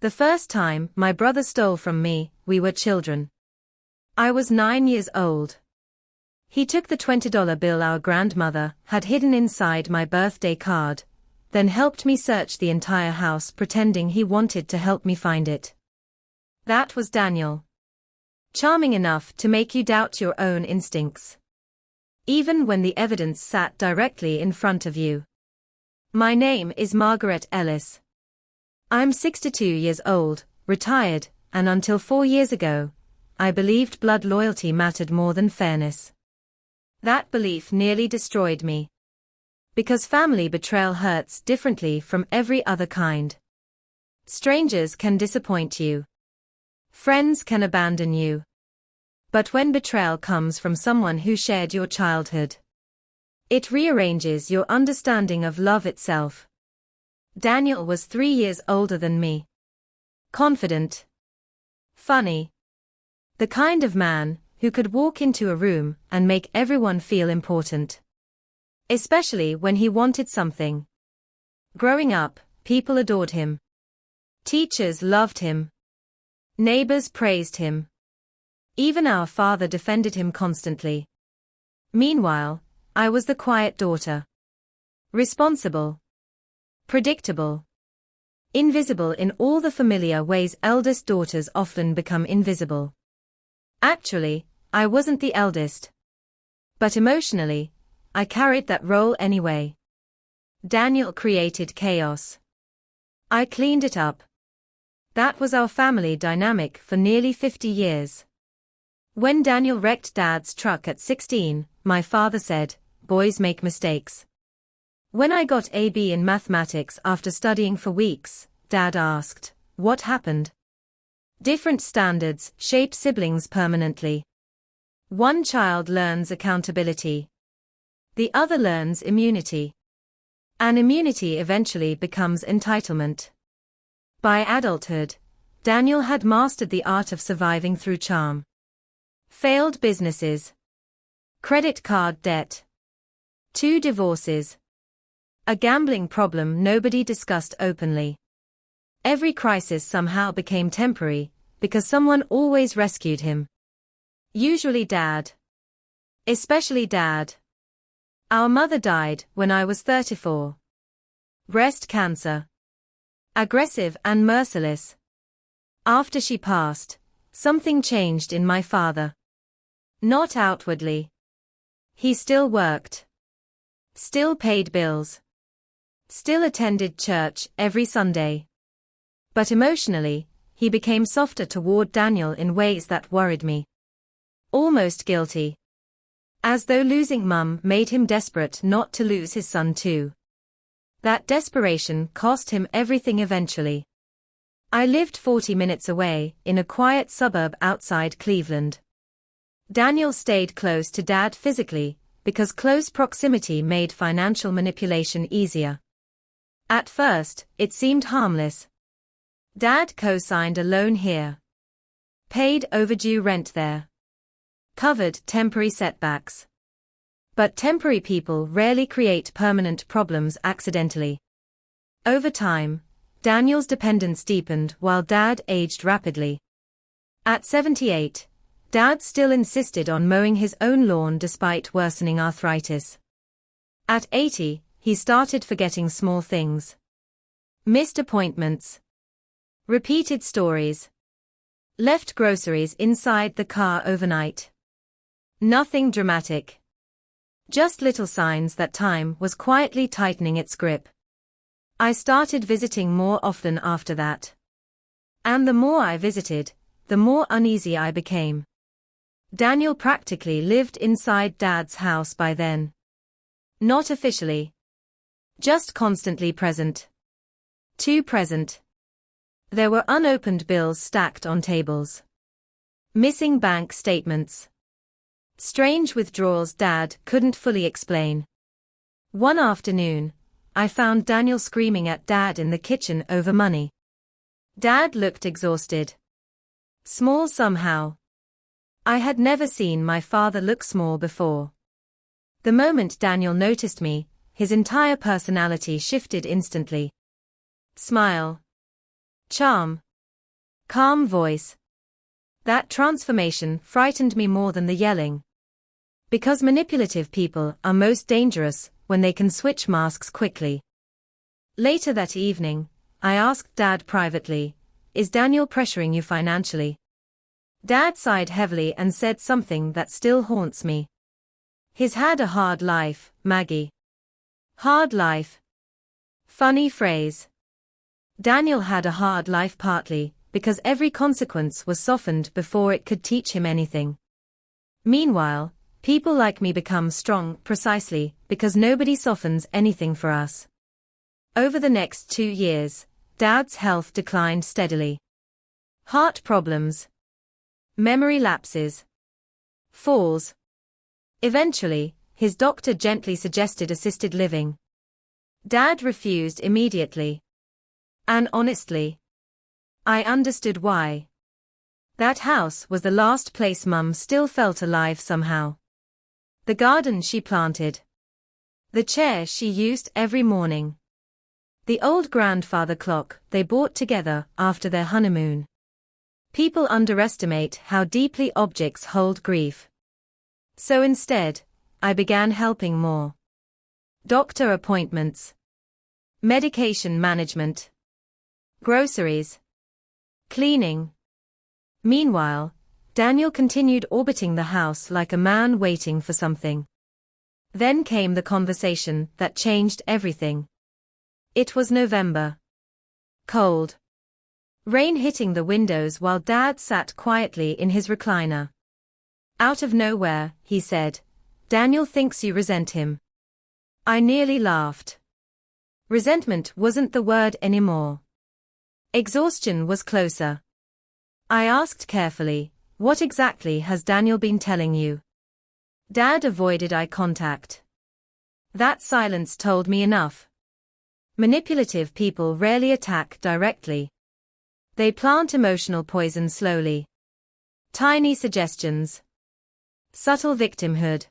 The first time my brother stole from me, we were children. I was 9 years old. He took the $20 bill our grandmother had hidden inside my birthday card, then helped me search the entire house pretending he wanted to help me find it. That was Daniel. Charming enough to make you doubt your own instincts. Even when the evidence sat directly in front of you. My name is Margaret Ellis. I'm 62 years old, retired, and until 4 years ago, I believed blood loyalty mattered more than fairness. That belief nearly destroyed me. Because family betrayal hurts differently from every other kind. Strangers can disappoint you. Friends can abandon you. But when betrayal comes from someone who shared your childhood, it rearranges your understanding of love itself. Daniel was 3 years older than me. Confident. Funny. The kind of man who could walk into a room and make everyone feel important. Especially when he wanted something. Growing up, people adored him. Teachers loved him. Neighbors praised him. Even our father defended him constantly. Meanwhile, I was the quiet daughter. Responsible. Predictable. Invisible in all the familiar ways eldest daughters often become invisible. Actually, I wasn't the eldest. But emotionally, I carried that role anyway. Daniel created chaos. I cleaned it up. That was our family dynamic for nearly 50 years. When Daniel wrecked Dad's truck at 16, my father said, "Boys make mistakes." When I got a B in mathematics after studying for weeks, Dad asked, "What happened?" Different standards shape siblings permanently. One child learns accountability. The other learns immunity. And immunity eventually becomes entitlement. By adulthood, Daniel had mastered the art of surviving through charm. Failed businesses. Credit card debt. 2 divorces. A gambling problem nobody discussed openly. Every crisis somehow became temporary, because someone always rescued him. Usually Dad. Especially Dad. Our mother died when I was 34. Breast cancer. Aggressive and merciless. After she passed, something changed in my father. Not outwardly. He still worked. Still paid bills. Still attended church every Sunday. But emotionally, he became softer toward Daniel in ways that worried me. Almost guilty. As though losing Mum made him desperate not to lose his son too. That desperation cost him everything eventually. I lived 40 minutes away, in a quiet suburb outside Cleveland. Daniel stayed close to Dad physically, because close proximity made financial manipulation easier. At first, it seemed harmless. Dad co-signed a loan here. Paid overdue rent there. Covered temporary setbacks. But temporary people rarely create permanent problems accidentally. Over time, Daniel's dependence deepened while Dad aged rapidly. At 78, Dad still insisted on mowing his own lawn despite worsening arthritis. At 80, he started forgetting small things. Missed appointments. Repeated stories. Left groceries inside the car overnight. Nothing dramatic. Just little signs that time was quietly tightening its grip. I started visiting more often after that. And the more I visited, the more uneasy I became. Daniel practically lived inside Dad's house by then. Not officially. Just constantly present. Too present. There were unopened bills stacked on tables. Missing bank statements. Strange withdrawals Dad couldn't fully explain. One afternoon, I found Daniel screaming at Dad in the kitchen over money. Dad looked exhausted. Small somehow. I had never seen my father look small before. The moment Daniel noticed me, his entire personality shifted instantly. Smile. Charm. calm voice. That transformation frightened me more than the yelling. Because manipulative people are most dangerous when they can switch masks quickly. Later that evening, I asked Dad privately, "Is Daniel pressuring you financially?" Dad sighed heavily and said something that still haunts me. "He's had a hard life, Maggie." Hard life. Funny phrase. Daniel had a hard life partly because every consequence was softened before it could teach him anything. Meanwhile, people like me become strong precisely because nobody softens anything for us. Over the next 2 years, Dad's health declined steadily. Heart problems. Memory lapses. Falls. Eventually, his doctor gently suggested assisted living. Dad refused immediately. And honestly, I understood why. That house was the last place Mum still felt alive somehow. The garden she planted. The chair she used every morning. The old grandfather clock they bought together after their honeymoon. People underestimate how deeply objects hold grief. So instead, I began helping more. Doctor appointments. Medication management. Groceries. Cleaning. Meanwhile, Daniel continued orbiting the house like a man waiting for something. Then came the conversation that changed everything. It was November. Cold. Rain hitting the windows while Dad sat quietly in his recliner. Out of nowhere, he said, "Daniel thinks you resent him." I nearly laughed. Resentment wasn't the word anymore. Exhaustion was closer. I asked carefully, "What exactly has Daniel been telling you?" Dad avoided eye contact. That silence told me enough. Manipulative people rarely attack directly. They plant emotional poison slowly. Tiny suggestions. Subtle victimhood.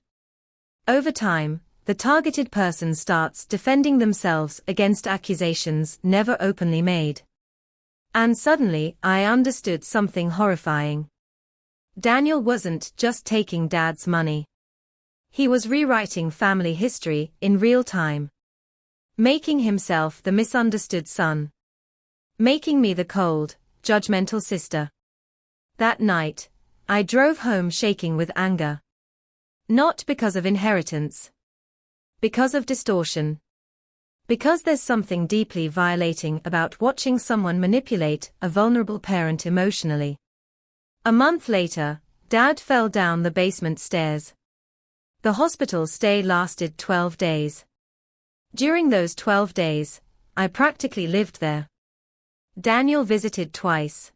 Over time, the targeted person starts defending themselves against accusations never openly made. And suddenly, I understood something horrifying. Daniel wasn't just taking Dad's money. He was rewriting family history in real time. Making himself the misunderstood son. Making me the cold, judgmental sister. That night, I drove home shaking with anger. Not because of inheritance. Because of distortion. Because there's something deeply violating about watching someone manipulate a vulnerable parent emotionally. A month later, Dad fell down the basement stairs. The hospital stay lasted 12 days. During those 12 days, I practically lived there. Daniel visited twice.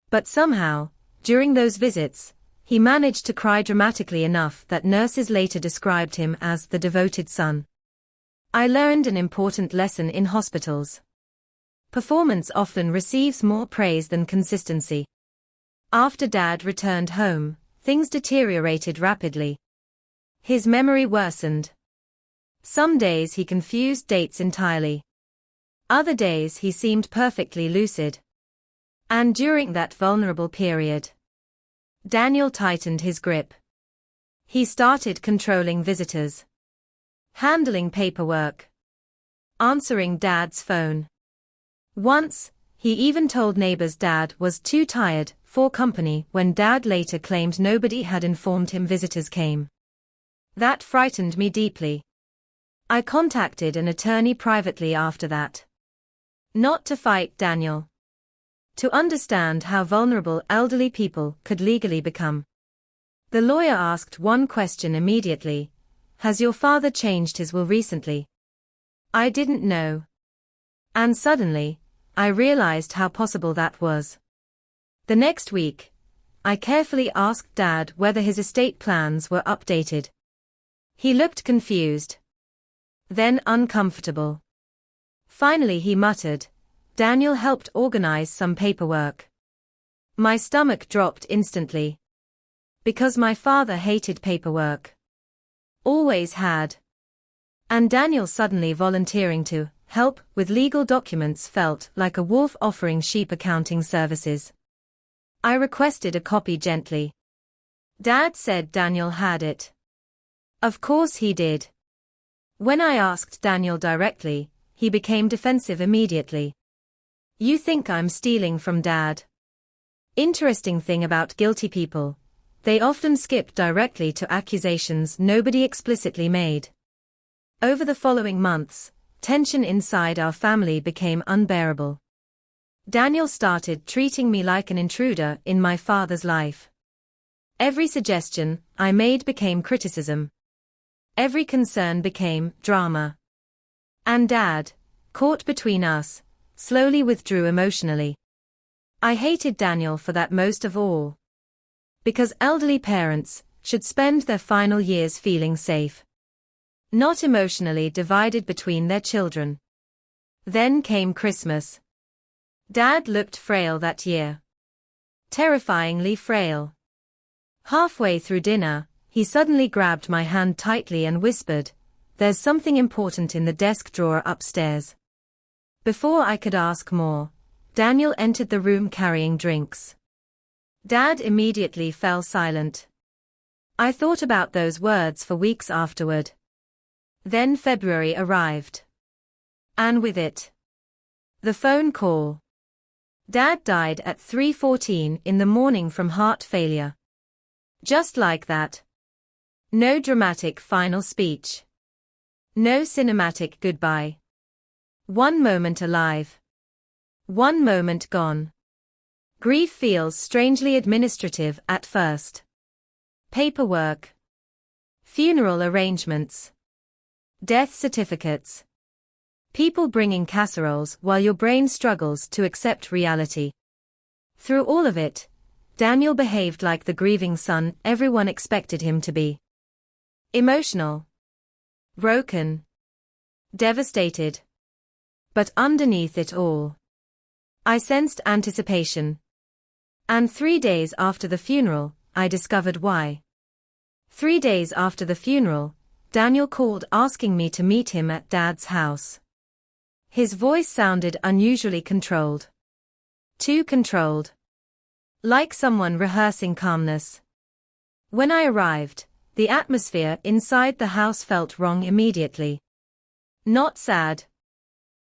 But somehow, during those visits, he managed to cry dramatically enough that nurses later described him as the devoted son. I learned an important lesson in hospitals. Performance often receives more praise than consistency. After Dad returned home, things deteriorated rapidly. His memory worsened. Some days he confused dates entirely. Other days he seemed perfectly lucid. And during that vulnerable period, Daniel tightened his grip. He started controlling visitors. Handling paperwork. Answering Dad's phone. Once, he even told neighbors Dad was too tired for company when Dad later claimed nobody had informed him visitors came. That frightened me deeply. I contacted an attorney privately after that. Not to fight Daniel. To understand how vulnerable elderly people could legally become. The lawyer asked one question immediately. "Has your father changed his will recently?" I didn't know. And suddenly, I realized how possible that was. The next week, I carefully asked Dad whether his estate plans were updated. He looked confused. Then uncomfortable. Finally he muttered, "Daniel helped organize some paperwork." My stomach dropped instantly. Because my father hated paperwork. Always had. And Daniel suddenly volunteering to help with legal documents felt like a wolf offering sheep accounting services. I requested a copy gently. Dad said Daniel had it. Of course he did. When I asked Daniel directly, he became defensive immediately. You think I'm stealing from Dad? Interesting thing about guilty people. They often skip directly to accusations nobody explicitly made. Over the following months, tension inside our family became unbearable. Daniel started treating me like an intruder in my father's life. Every suggestion I made became criticism. Every concern became drama. And Dad, caught between us, slowly withdrew emotionally. I hated Daniel for that most of all. Because elderly parents should spend their final years feeling safe, not emotionally divided between their children. Then came Christmas. Dad looked frail that year. Terrifyingly frail. Halfway through dinner, he suddenly grabbed my hand tightly and whispered, "There's something important in the desk drawer upstairs." Before I could ask more, Daniel entered the room carrying drinks. Dad immediately fell silent. I thought about those words for weeks afterward. Then February arrived. And with it, the phone call. Dad died at 3:14 in the morning from heart failure. Just like that. No dramatic final speech. No cinematic goodbye. One moment alive. One moment gone. Grief feels strangely administrative at first. Paperwork. Funeral arrangements. Death certificates. People bringing casseroles while your brain struggles to accept reality. Through all of it, Daniel behaved like the grieving son everyone expected him to be. Emotional. Broken. Devastated. But underneath it all, I sensed anticipation. And 3 days after the funeral, I discovered why. 3 days after the funeral, Daniel called asking me to meet him at Dad's house. His voice sounded unusually controlled. Too controlled. Like someone rehearsing calmness. When I arrived, the atmosphere inside the house felt wrong immediately. Not sad.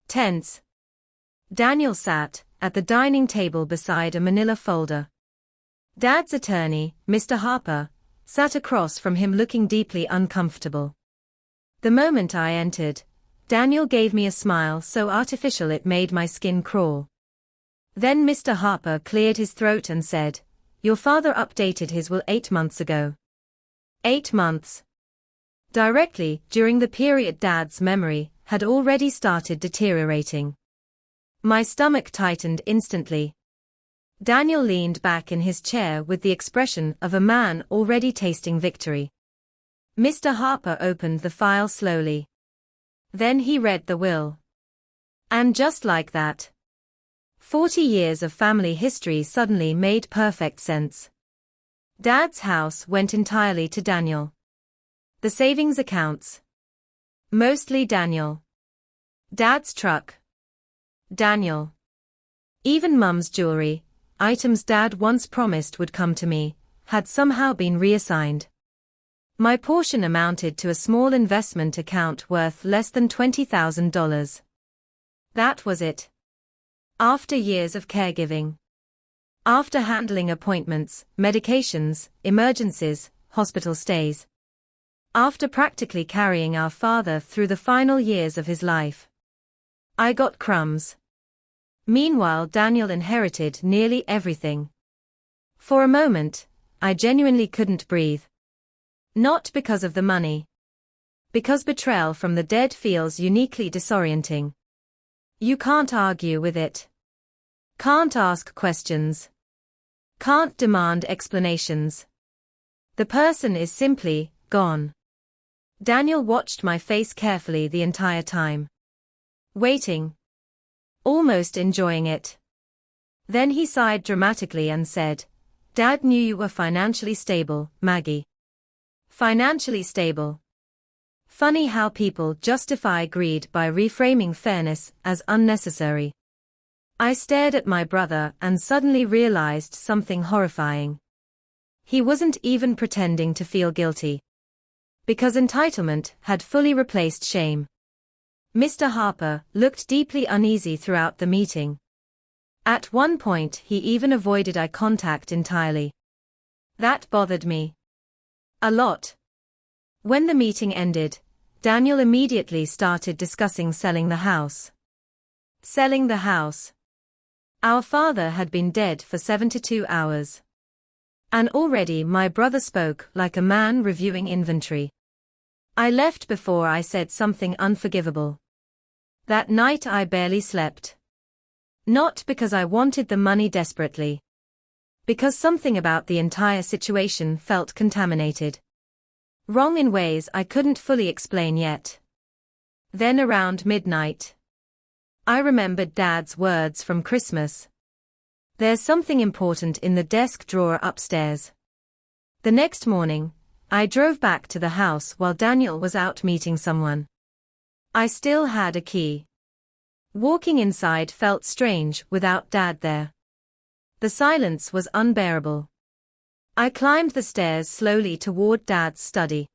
Tense. Daniel sat at the dining table beside a manila folder. Dad's attorney, Mr. Harper, sat across from him looking deeply uncomfortable. The moment I entered, Daniel gave me a smile so artificial it made my skin crawl. Then Mr. Harper cleared his throat and said, "Your father updated his will 8 months ago." 8 months. Directly during the period Dad's memory had already started deteriorating. My stomach tightened instantly. Daniel leaned back in his chair with the expression of a man already tasting victory. Mr. Harper opened the file slowly. Then he read the will. And just like that, 40 years of family history suddenly made perfect sense. Dad's house went entirely to Daniel. The savings accounts. Mostly Daniel. Dad's truck. Daniel. Even Mum's jewelry, items Dad once promised would come to me, had somehow been reassigned. My portion amounted to a small investment account worth less than $20,000. That was it. After years of caregiving. After handling appointments, medications, emergencies, hospital stays. After practically carrying our father through the final years of his life. I got crumbs. Meanwhile, Daniel inherited nearly everything. For a moment, I genuinely couldn't breathe. Not because of the money. Because betrayal from the dead feels uniquely disorienting. You can't argue with it. Can't ask questions. Can't demand explanations. The person is simply gone. Daniel watched my face carefully the entire time. Waiting. Almost enjoying it. Then he sighed dramatically and said, "Dad knew you were financially stable, Maggie." Financially stable. Funny how people justify greed by reframing fairness as unnecessary. I stared at my brother and suddenly realized something horrifying. He wasn't even pretending to feel guilty. Because entitlement had fully replaced shame. Mr. Harper looked deeply uneasy throughout the meeting. At one point he even avoided eye contact entirely. That bothered me a lot. When the meeting ended, Daniel immediately started discussing selling the house. Selling the house. Our father had been dead for 72 hours. And already my brother spoke like a man reviewing inventory. I left before I said something unforgivable. That night I barely slept. Not because I wanted the money desperately. Because something about the entire situation felt contaminated. Wrong in ways I couldn't fully explain yet. Then around midnight, I remembered Dad's words from Christmas. There's something important in the desk drawer upstairs. The next morning, I drove back to the house while Daniel was out meeting someone. I still had a key. Walking inside felt strange without Dad there. The silence was unbearable. I climbed the stairs slowly toward Dad's study.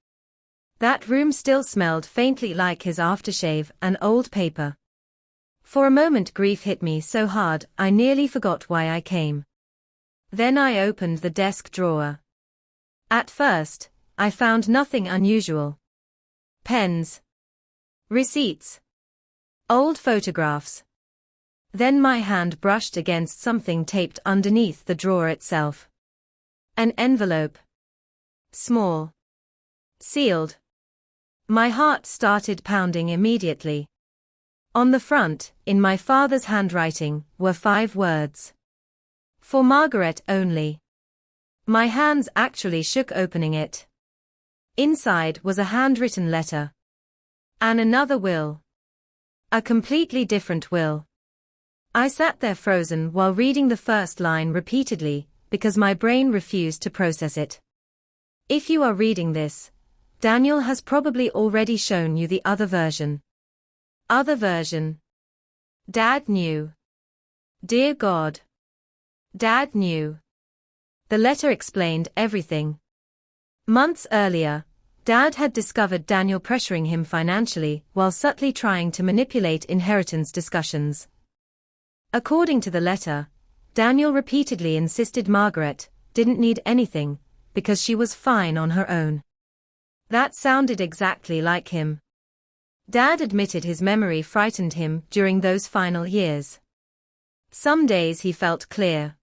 That room still smelled faintly like his aftershave and old paper. For a moment grief hit me so hard I nearly forgot why I came. Then I opened the desk drawer. At first, I found nothing unusual. Pens. Receipts. Old photographs. Then my hand brushed against something taped underneath the drawer itself. An envelope. Small. Sealed. My heart started pounding immediately. On the front, in my father's handwriting, were 5 words. For Margaret only. My hands actually shook opening it. Inside was a handwritten letter. And another will. A completely different will. I sat there frozen while reading the first line repeatedly, because my brain refused to process it. If you are reading this, Daniel has probably already shown you the other version. Other version. Dad knew. Dear God. Dad knew. The letter explained everything. Months earlier, Dad had discovered Daniel pressuring him financially while subtly trying to manipulate inheritance discussions. According to the letter, Daniel repeatedly insisted Margaret didn't need anything because she was fine on her own. That sounded exactly like him. Dad admitted his memory frightened him during those final years. Some days he felt clear.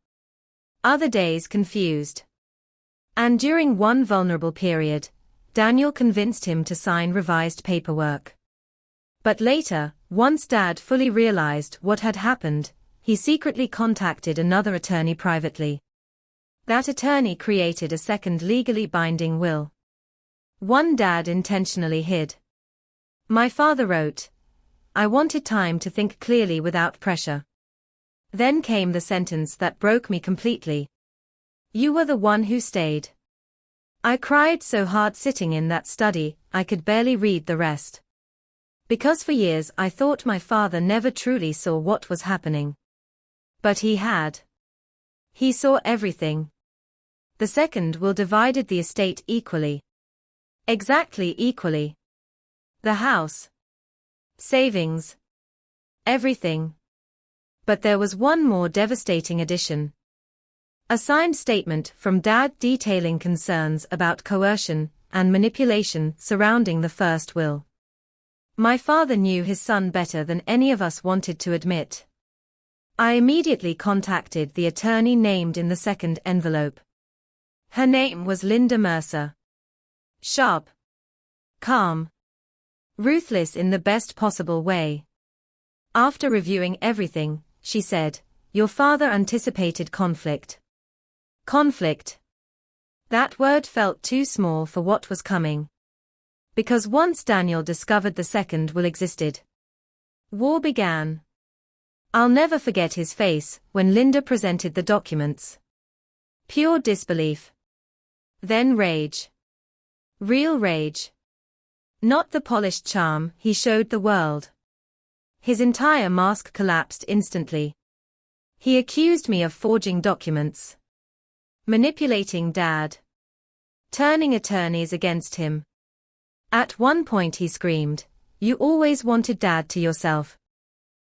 Other days confused. And during one vulnerable period, Daniel convinced him to sign revised paperwork. But later, once Dad fully realized what had happened, he secretly contacted another attorney privately. That attorney created a second legally binding will. One Dad intentionally hid. My father wrote, "I wanted time to think clearly without pressure." Then came the sentence that broke me completely. "You were the one who stayed." I cried so hard sitting in that study, I could barely read the rest. Because for years I thought my father never truly saw what was happening. But he had. He saw everything. The second will divided the estate equally. Exactly equally. The house. Savings. Everything. But there was one more devastating addition. A signed statement from Dad detailing concerns about coercion and manipulation surrounding the first will. My father knew his son better than any of us wanted to admit. I immediately contacted the attorney named in the second envelope. Her name was Linda Mercer. Sharp. Calm. Ruthless in the best possible way. After reviewing everything, she said, "Your father anticipated conflict." Conflict. That word felt too small for what was coming. Because once Daniel discovered the second will existed, war began. I'll never forget his face when Linda presented the documents. Pure disbelief. Then rage. Real rage. Not the polished charm he showed the world. His entire mask collapsed instantly. He accused me of forging documents, manipulating Dad, turning attorneys against him. At one point he screamed, "You always wanted Dad to yourself."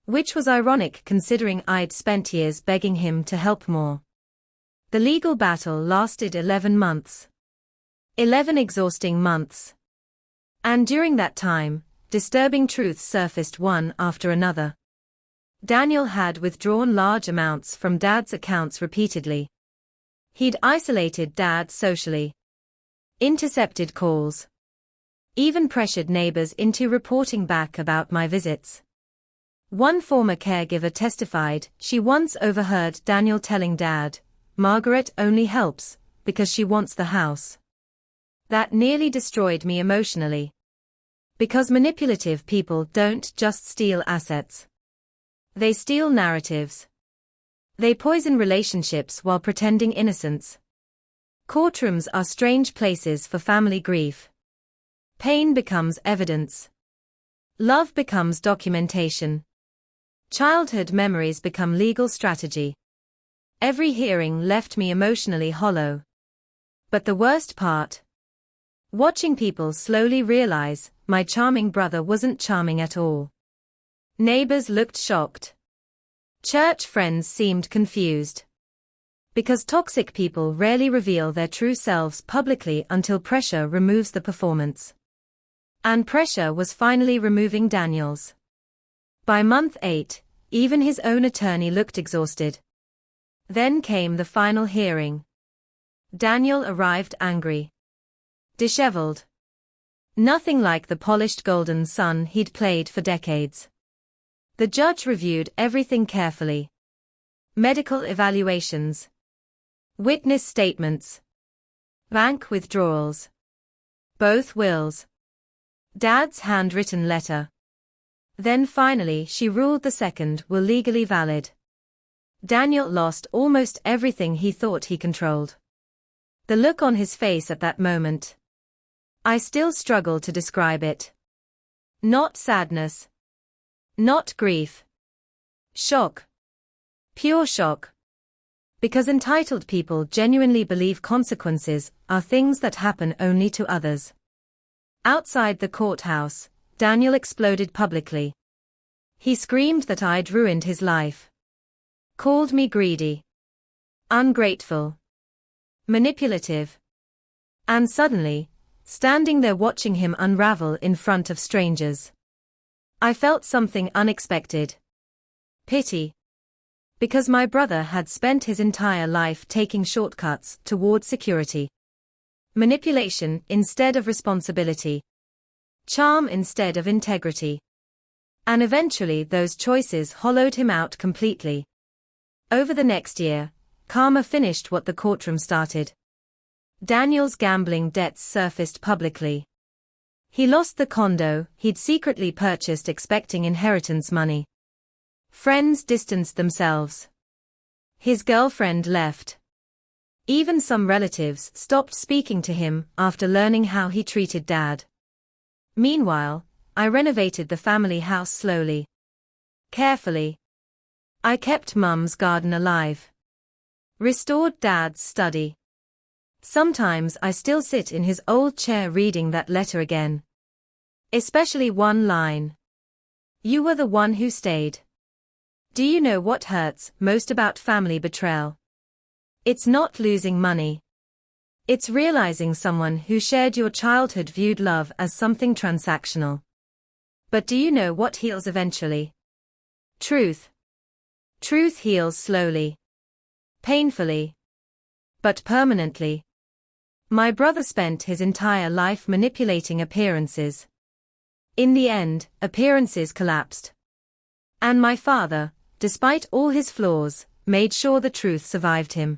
Which was ironic considering I'd spent years begging him to help more. The legal battle lasted 11 months. 11 exhausting months. And during that time, disturbing truths surfaced one after another. Daniel had withdrawn large amounts from Dad's accounts repeatedly. He'd isolated Dad socially, intercepted calls, even pressured neighbors into reporting back about my visits. One former caregiver testified she once overheard Daniel telling Dad, "Margaret only helps because she wants the house." That nearly destroyed me emotionally. Because manipulative people don't just steal assets. They steal narratives. They poison relationships while pretending innocence. Courtrooms are strange places for family grief. Pain becomes evidence. Love becomes documentation. Childhood memories become legal strategy. Every hearing left me emotionally hollow. But the worst part? Watching people slowly realize my charming brother wasn't charming at all. Neighbors looked shocked. Church friends seemed confused. Because toxic people rarely reveal their true selves publicly until pressure removes the performance. And pressure was finally removing Daniel's. By month 8, even his own attorney looked exhausted. Then came the final hearing. Daniel arrived angry. Disheveled. Nothing like the polished golden son he'd played for decades. The judge reviewed everything carefully. Medical evaluations. Witness statements. Bank withdrawals. Both wills. Dad's handwritten letter. Then finally she ruled the second will legally valid. Daniel lost almost everything he thought he controlled. The look on his face at that moment. I still struggle to describe it. Not sadness. Not grief. Shock. Pure shock. Because entitled people genuinely believe consequences are things that happen only to others. Outside the courthouse, Daniel exploded publicly. He screamed that I'd ruined his life. Called me greedy. Ungrateful. Manipulative. And suddenly, standing there watching him unravel in front of strangers, I felt something unexpected. Pity. Because my brother had spent his entire life taking shortcuts toward security. Manipulation instead of responsibility. Charm instead of integrity. And eventually those choices hollowed him out completely. Over the next year, karma finished what the courtroom started. Daniel's gambling debts surfaced publicly. He lost the condo he'd secretly purchased expecting inheritance money. Friends distanced themselves. His girlfriend left. Even some relatives stopped speaking to him after learning how he treated Dad. Meanwhile, I renovated the family house slowly. Carefully. I kept Mum's garden alive. Restored Dad's study. Sometimes I still sit in his old chair reading that letter again. Especially one line. "You were the one who stayed." Do you know what hurts most about family betrayal? It's not losing money. It's realizing someone who shared your childhood viewed love as something transactional. But do you know what heals eventually? Truth. Truth heals slowly. Painfully. But permanently. My brother spent his entire life manipulating appearances. In the end, appearances collapsed. And my father, despite all his flaws, made sure the truth survived him.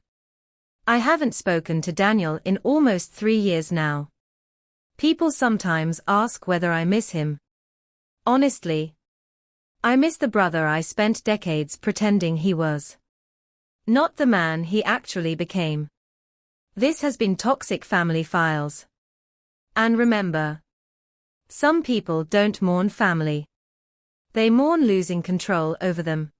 I haven't spoken to Daniel in almost 3 years now. People sometimes ask whether I miss him. Honestly, I miss the brother I spent decades pretending he was. Not the man he actually became. This has been Toxic Family Files. And remember, Some people don't mourn family. They mourn losing control over them.